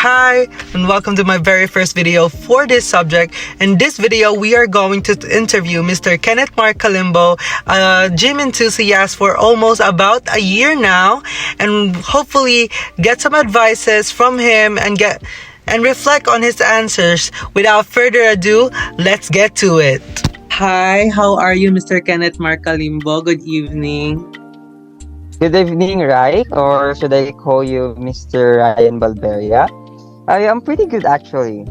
Hi, and welcome to my very first video for this subject. In this video, we are going to interview Mr. Kenneth Mark Kalimbo, a gym enthusiast for almost about a year now, and hopefully get some advices from him and reflect on his answers. Without further ado, let's get to it. Hi, how are you, Mr. Kenneth Mark Kalimbo? Good evening. Good evening, Rai, or should I call you Mr. Ryan Balberia? I am pretty good actually.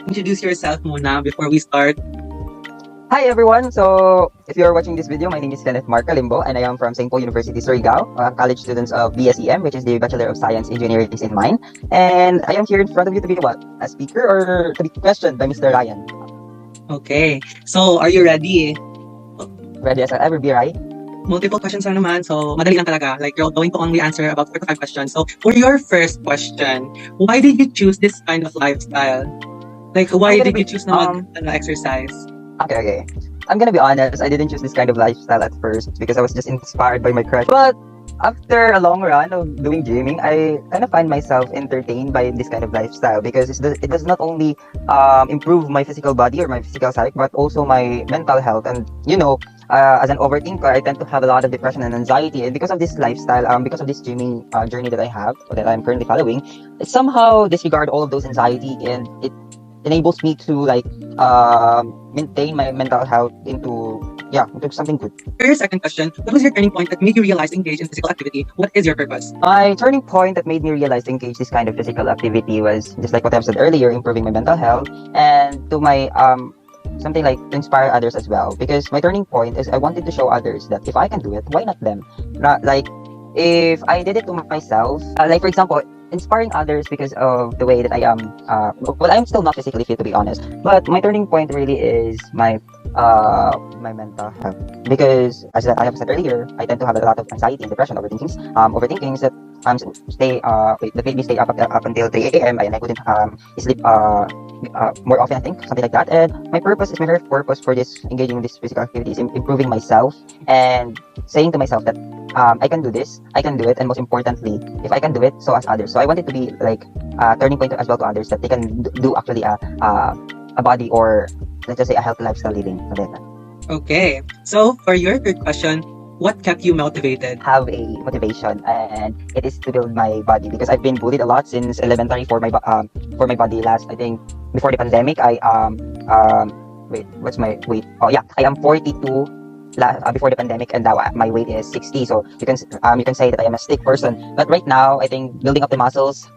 Introduce yourself muna before we start. Hi everyone, so if you're watching this video, my name is Kenneth Mark Kalimbo and I am from St. Paul University, Surigao, college students of BSEM, which is the Bachelor of Science Engineering in Mine. And I am here in front of you to be what? A speaker or to be questioned by Mr. Ryan? Okay, so are you ready? Ready as I'll ever be, Rai? Multiple questions lang naman, so madali lang talaga. Like, you're going to only answer about 4 to 5 questions. So, for your first question, why did you choose this kind of lifestyle? Like, why did you choose na exercise? Okay. I'm gonna be honest, I didn't choose this kind of lifestyle at first because I was just inspired by my crush. But after a long run of doing gymming, I kind of find myself entertained by this kind of lifestyle because it does not only improve my physical body or my physical psyche, but also my mental health. And as an overthinker, I tend to have a lot of depression and anxiety. And because of this lifestyle, because of this gymming journey that I have, or that I'm currently following, it somehow disregard all of those anxiety, and it enables me to maintain my mental health into something good. For your second question, what was your turning point that made you realize to engage in physical activity? What is your purpose? My turning point that made me realize to engage this kind of physical activity was just like what I've said earlier, improving my mental health, and to my something like to inspire others as well. Because my turning point is I wanted to show others that if I can do it, why not them? Like if I did it to myself, like for example, inspiring others because of the way that I am. I'm still not physically fit, to be honest. But my turning point really is my mental health. Because as I have said earlier, I tend to have a lot of anxiety and depression, overthinkings that that made me stay up until 3 a.m. and I couldn't sleep more often, I think, something like that. And my very purpose for this engaging in this physical activity is improving myself and saying to myself that I can do this, I can do it, and most importantly, if I can do it, so as others. So I wanted to be like a turning point as well to others that they can do actually a body, or let's just say a healthy lifestyle living. Okay, so for your third question, what kept you motivated? Have a motivation, and it is to build my body because I've been bullied a lot since elementary for my body. Last, I think, before the pandemic, I wait, what's my weight? Oh yeah, I am 42 before the pandemic, and now my weight is 60. So you can say that I am a stick person. But right now, I think building up the muscles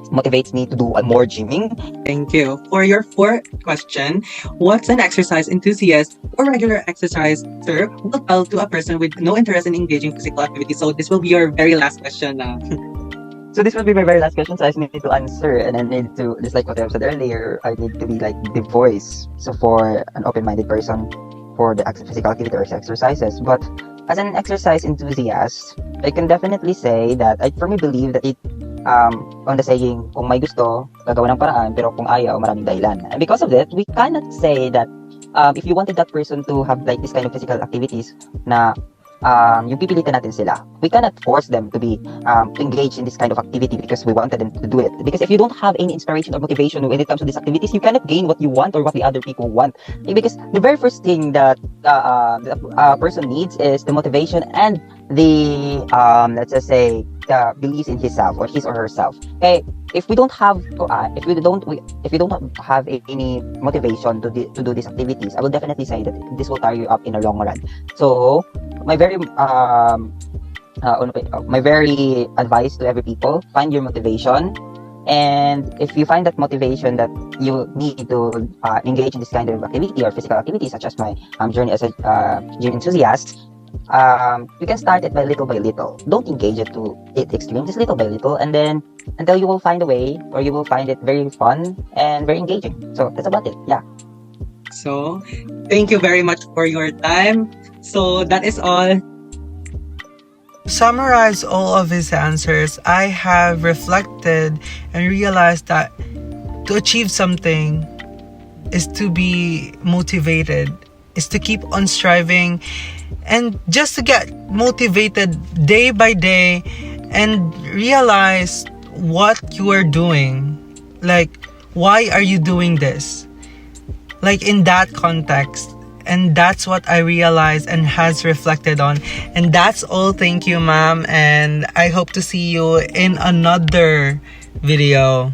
motivates me to do more gymming. Thank you. For your fourth question, what's an exercise enthusiast or regular exerciser will tell to a person with no interest in engaging physical activity? So this will be your very last question now. So this will be my very last question, so I need to answer, and I need to, just like what I said earlier, I need to be like the voice. So for an open-minded person for the physical activity or exercises. But as an exercise enthusiast, I can definitely say that I firmly believe that it on the saying, kung may gusto, gagawa ng paraan, pero kung ayaw, maraming dahilan. And because of that, we cannot say that if you wanted that person to have like this kind of physical activities na yung pipilitan natin sila. We cannot force them to be to engage in this kind of activity because we wanted them to do it. Because if you don't have any inspiration or motivation when it comes to these activities, you cannot gain what you want or what the other people want. Because the very first thing that a person needs is the motivation and the let's just say the beliefs in himself or his or herself. Okay, if we don't have if we don't have any motivation to do these activities, I will definitely say that this will tire you up in the long run. So my very advice to every people: find your motivation, and if you find that motivation that you need to engage in this kind of activity or physical activity, such as my journey as a gym enthusiast, you can start it by little. Don't engage it to it extreme, just little by little, and then until you will find a way, or you will find it very fun and very engaging. So that's about it. Yeah. So thank you very much for your time. So that is all. To summarize all of his answers, I have reflected and realized that to achieve something is to be motivated, is to keep on striving, and just to get motivated day by day and realize what you are doing. Like, why are you doing this? Like, in that context. And that's what I realized and has reflected on. And that's all. Thank you, ma'am. And I hope to see you in another video.